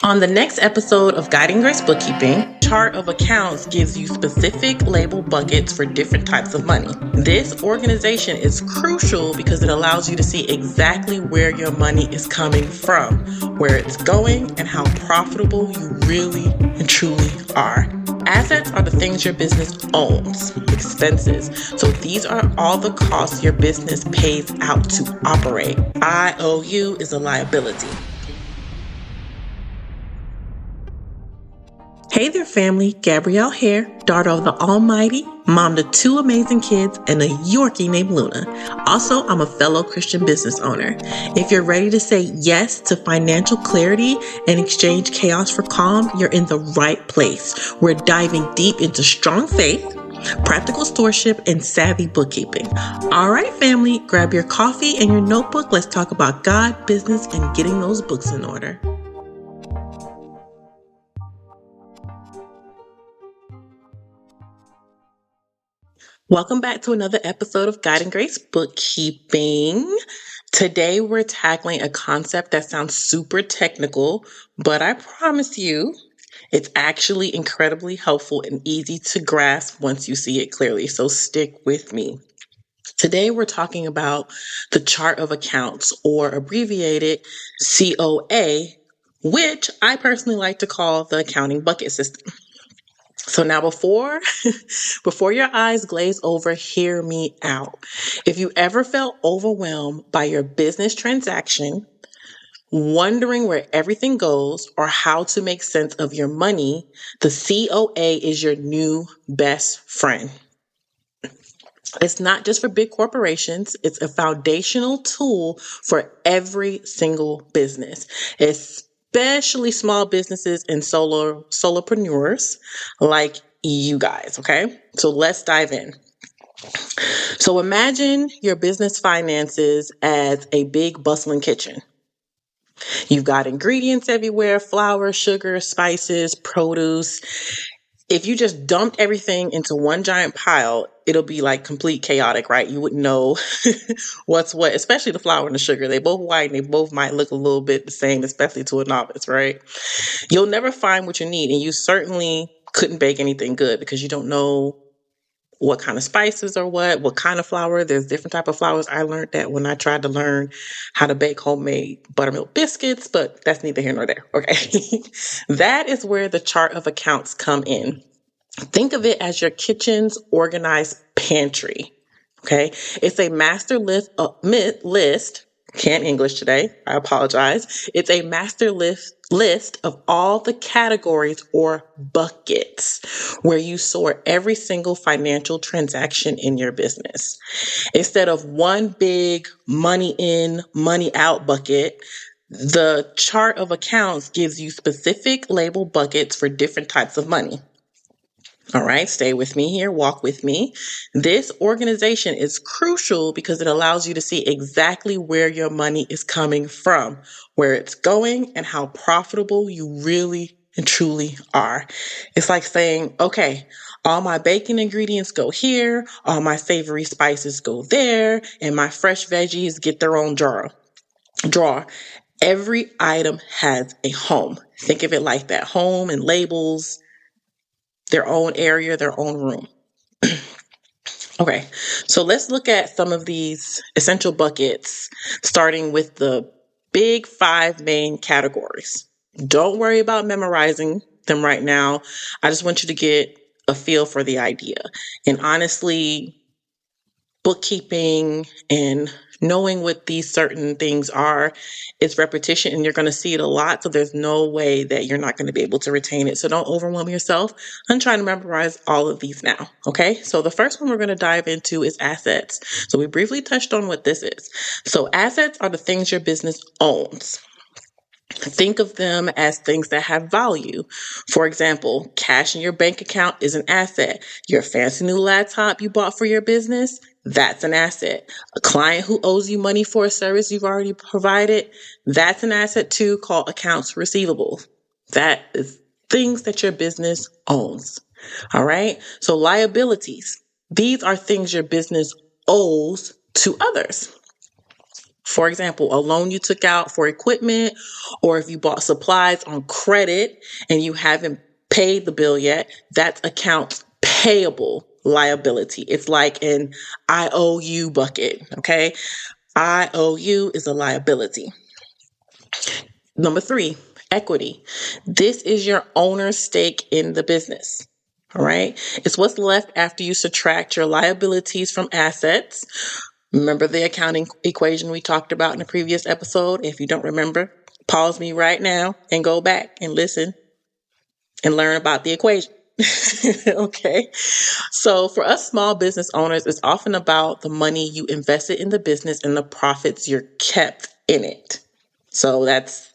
On the next episode of Guiding Grace Bookkeeping, chart of accounts gives you specific label buckets for different types of money. This organization is crucial because it allows you to see exactly where your money is coming from, where it's going, and how profitable you really and truly are. Assets are the things your business owns, expenses. So these are all the costs your business pays out to operate. IOU is a liability. Hey there, family. Gabrielle here, daughter of the Almighty, mom to two amazing kids, and a Yorkie named Luna. Also, I'm a fellow Christian business owner. If you're ready to say yes to financial clarity and exchange chaos for calm, you're in the right place. We're diving deep into strong faith, practical stewardship, and savvy bookkeeping. All right, family, grab your coffee and your notebook. Let's talk about God, business, and getting those books in order. Welcome back to another episode of Guiding Grace Bookkeeping. Today we're tackling a concept that sounds super technical, but I promise you it's actually incredibly helpful and easy to grasp once you see it clearly. So stick with me. Today we're talking about the chart of accounts, or abbreviated COA, which I personally like to call the accounting bucket system. So now before your eyes glaze over, hear me out. If you ever felt overwhelmed by your business transaction, wondering where everything goes or how to make sense of your money, the COA is your new best friend. It's not just for big corporations. It's a foundational tool for every single business, especially small businesses and solopreneurs like you guys. Okay. So let's dive in. So imagine your business finances as a big bustling kitchen. You've got ingredients everywhere: flour, sugar, spices, produce. If you just dumped everything into one giant pile, it'll be like complete chaotic, right? You wouldn't know what's what, especially the flour and the sugar. They both white and they both might look a little bit the same, especially to a novice, right? You'll never find what you need, and you certainly couldn't bake anything good because you don't know what kind of spices or what kind of flour. There's different type of flours. I learned that when I tried to learn how to bake homemade buttermilk biscuits, but that's neither here nor there. Okay. That is where the chart of accounts come in. Think of it as your kitchen's organized pantry. Okay. It's a master list. Can't English today. I apologize. It's a master list of all the categories or buckets where you sort every single financial transaction in your business. Instead of one big money in, money out bucket, the chart of accounts gives you specific label buckets for different types of money. All right, stay with me here, walk with me. This organization is crucial because it allows you to see exactly where your money is coming from, where it's going, and how profitable you really and truly are. It's like saying, okay, all my baking ingredients go here, all my savory spices go there, and my fresh veggies get their own drawer. Every item has a home. Think of it like that: home and labels, their own area, their own room. Okay, so let's look at some of these essential buckets, starting with the big 5 main categories. Don't worry about memorizing them right now. I just want you to get a feel for the idea. And honestly, bookkeeping and knowing what these certain things are, it's repetition and you're going to see it a lot. So there's no way that you're not going to be able to retain it. So don't overwhelm yourself. I'm trying to memorize all of these now. Okay. So the first one we're going to dive into is assets. So we briefly touched on what this is. So assets are the things your business owns. Think of them as things that have value. For example, cash in your bank account is an asset. Your fancy new laptop you bought for your business, that's an asset. A client who owes you money for a service you've already provided, that's an asset too, called accounts receivable. That is things that your business owns. All right. So liabilities, these are things your business owes to others. For example, a loan you took out for equipment, or if you bought supplies on credit and you haven't paid the bill yet, that's accounts payable liability. It's like an IOU bucket. Okay. IOU is a liability. Number 3, equity. This is your owner's stake in the business. All right. It's what's left after you subtract your liabilities from assets. Remember the accounting equation we talked about in the previous episode? If you don't remember, pause me right now and go back and listen and learn about the equation. Okay. So for us small business owners, it's often about the money you invested in the business and the profits you're kept in it. So that's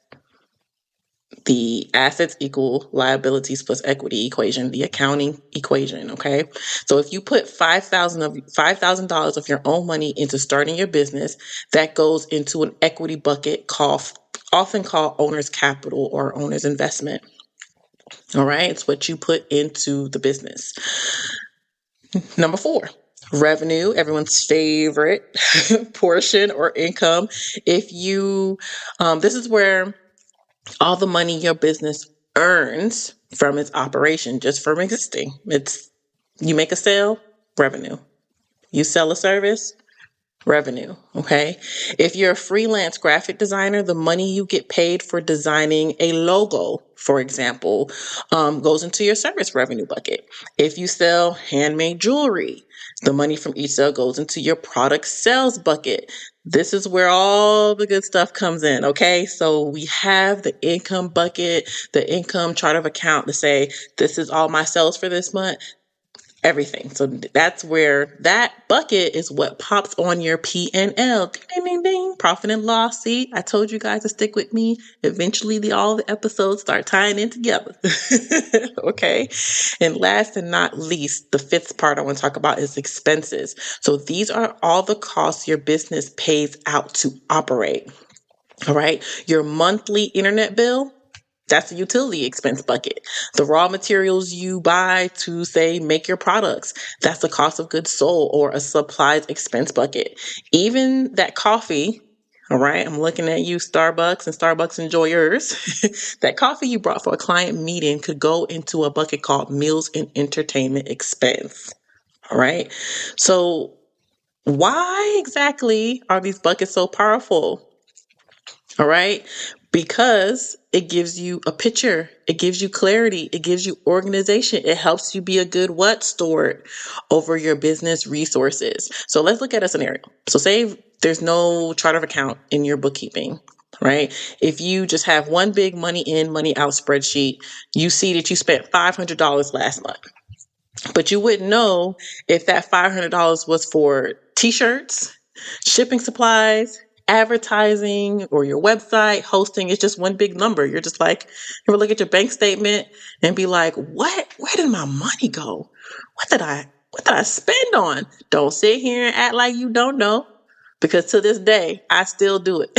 the assets equal liabilities plus equity equation, the accounting equation. Okay. So if you put $5,000 of your own money into starting your business, that goes into an equity bucket often called owner's capital or owner's investment. All right. It's what you put into the business. Number 4, revenue, everyone's favorite portion or income. If you, this is where all the money your business earns from its operation, just from existing. It's you make a sale, revenue. You sell a service, revenue. Okay. If you're a freelance graphic designer, the money you get paid for designing a logo, for example, goes into your service revenue bucket. If you sell handmade jewelry, the money from each sale goes into your product sales bucket. This is where all the good stuff comes in. Okay. So we have the income bucket, the income chart of account to say, this is all my sales for this month. Everything. So that's where that bucket is what pops on your P&L. Ding, ding, ding, ding. Profit and loss. See, I told you guys to stick with me. Eventually, all the episodes start tying in together. Okay. And last and not least, the 5th part I want to talk about is expenses. So these are all the costs your business pays out to operate. All right. Your monthly internet bill, that's the utility expense bucket. The raw materials you buy to, say, make your products, that's the cost of goods sold or a supplies expense bucket. Even that coffee, all right, I'm looking at you, Starbucks and Starbucks enjoyers. That coffee you brought for a client meeting could go into a bucket called meals and entertainment expense. All right. So why exactly are these buckets so powerful? All right. Because it gives you a picture. It gives you clarity. It gives you organization. It helps you be a good steward over your business resources. So let's look at a scenario. So say there's no chart of account in your bookkeeping, right? If you just have one big money in, money out spreadsheet, you see that you spent $500 last month. But you wouldn't know if that $500 was for t-shirts, shipping supplies, advertising, or your website hosting. It's just one big number. You're just like, you ever look at your bank statement and be like, where did my money go? What did I spend on? Don't sit here and act like you don't know, because to this day, I still do it.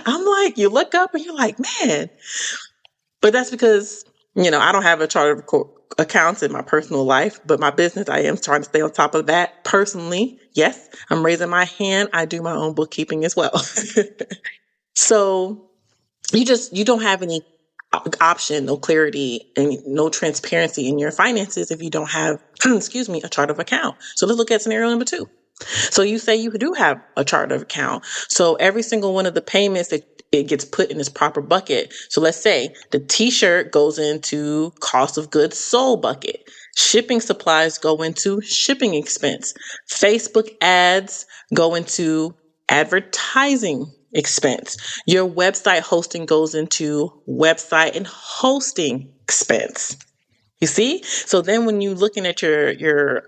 I'm like, you look up and you're like, man, but that's because, I don't have a chart of accounts in my personal life, but my business, I am trying to stay on top of that personally. Yes, I'm raising my hand. I do my own bookkeeping as well. So you don't have any option, no clarity, and no transparency in your finances if you don't have, excuse me, a chart of account. So let's look at scenario number 2. So you say you do have a chart of account. So every single one of the payments that it gets put in its proper bucket. So let's say the t-shirt goes into cost of goods sold bucket. Shipping supplies go into shipping expense. Facebook ads go into advertising expense. Your website hosting goes into website and hosting expense. You see? So then when you're looking at your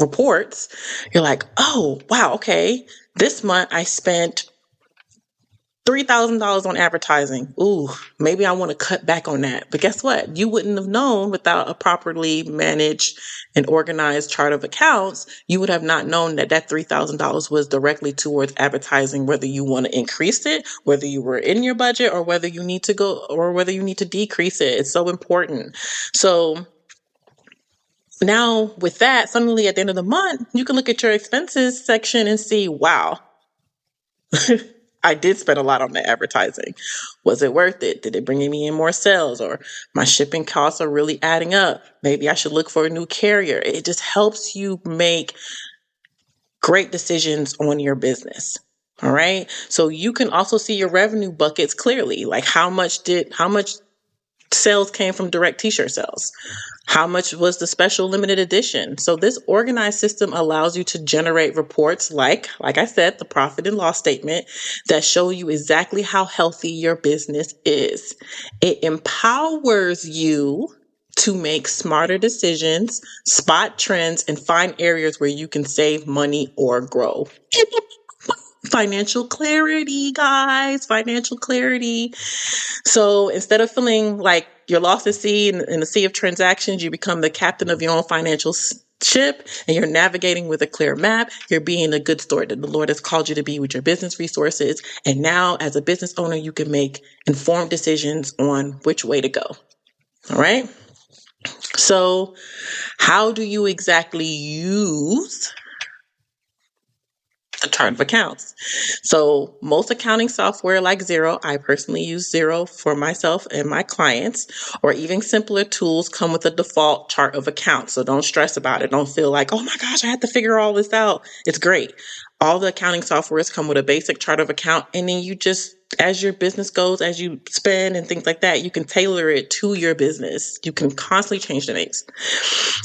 reports, you're like, oh, wow, okay. This month I spent $3,000 on advertising. Ooh, maybe I want to cut back on that. But guess what? You wouldn't have known without a properly managed and organized chart of accounts. You would have not known that that $3,000 was directly towards advertising, whether you want to increase it, whether you were in your budget, or whether you need to decrease it. It's so important. So now with that, suddenly at the end of the month, you can look at your expenses section and see, wow, I did spend a lot on the advertising. Was it worth it? Did it bring me in more sales? Or my shipping costs are really adding up? Maybe I should look for a new carrier. It just helps you make great decisions on your business. All right. So you can also see your revenue buckets clearly. Like how much sales came from direct t-shirt sales? How much was the special limited edition? So this organized system allows you to generate reports like I said, the profit and loss statement that show you exactly how healthy your business is. It empowers you to make smarter decisions, spot trends, and find areas where you can save money or grow. Financial clarity, guys, financial clarity. So instead of feeling like you're lost at sea in a sea of transactions, you become the captain of your own financial ship and you're navigating with a clear map. You're being a good steward that the Lord has called you to be with your business resources. And now as a business owner, you can make informed decisions on which way to go. All right. So how do you exactly use a chart of accounts? So most accounting software like Xero, I personally use Xero for myself and my clients, or even simpler tools come with a default chart of accounts. So don't stress about it. Don't feel like, oh my gosh, I have to figure all this out. It's great. All the accounting softwares come with a basic chart of account, and then you just, as your business goes, as you spend and things like that, you can tailor it to your business. You can constantly change the names.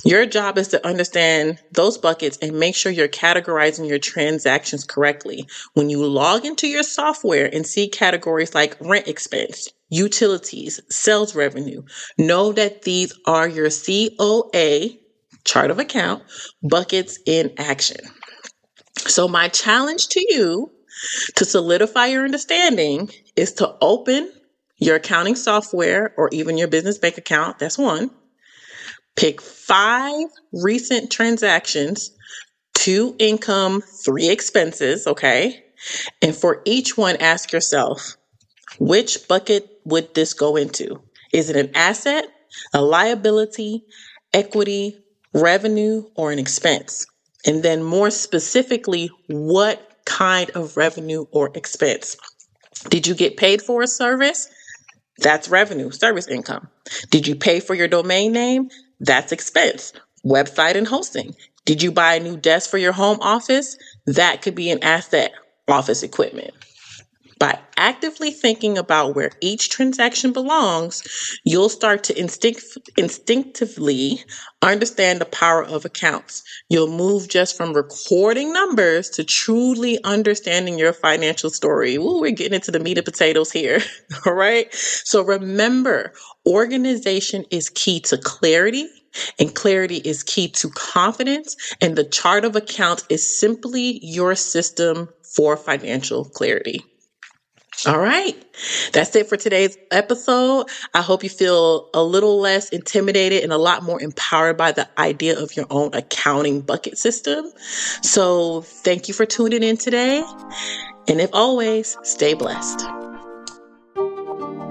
Your job is to understand those buckets and make sure you're categorizing your transactions correctly. When you log into your software and see categories like rent expense, utilities, sales revenue, know that these are your COA, chart of account, buckets in action. So my challenge to you to solidify your understanding is to open your accounting software or even your business bank account. That's one. Pick 5 recent transactions, 2 income, 3 expenses, okay? And for each one, ask yourself, which bucket would this go into? Is it an asset, a liability, equity, revenue, or an expense? And then more specifically, what kind of revenue or expense? Did you get paid for a service? That's revenue, service income. Did you pay for your domain name? That's expense. Website and hosting. Did you buy a new desk for your home office? That could be an asset, office equipment. By actively thinking about where each transaction belongs, you'll start to instinctively understand the power of accounts. You'll move just from recording numbers to truly understanding your financial story. Ooh, we're getting into the meat and potatoes here. All right. So remember, organization is key to clarity, and clarity is key to confidence. And the chart of accounts is simply your system for financial clarity. All right. That's it for today's episode. I hope you feel a little less intimidated and a lot more empowered by the idea of your own accounting bucket system. So thank you for tuning in today. And if always, stay blessed.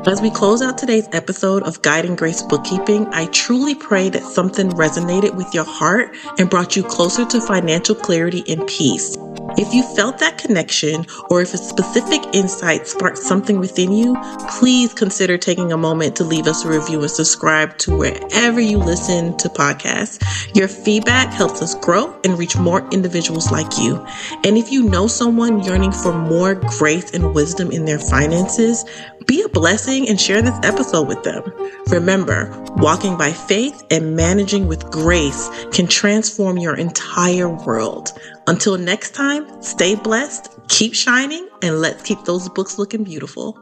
As we close out today's episode of Guiding Grace Bookkeeping, I truly pray that something resonated with your heart and brought you closer to financial clarity and peace. If you felt that connection, or if a specific insight sparked something within you, please consider taking a moment to leave us a review and subscribe to wherever you listen to podcasts. Your feedback helps us grow and reach more individuals like you. And if you know someone yearning for more grace and wisdom in their finances, be a blessing and share this episode with them. Remember, walking by faith and managing with grace can transform your entire world. Until next time, stay blessed, keep shining, and let's keep those books looking beautiful.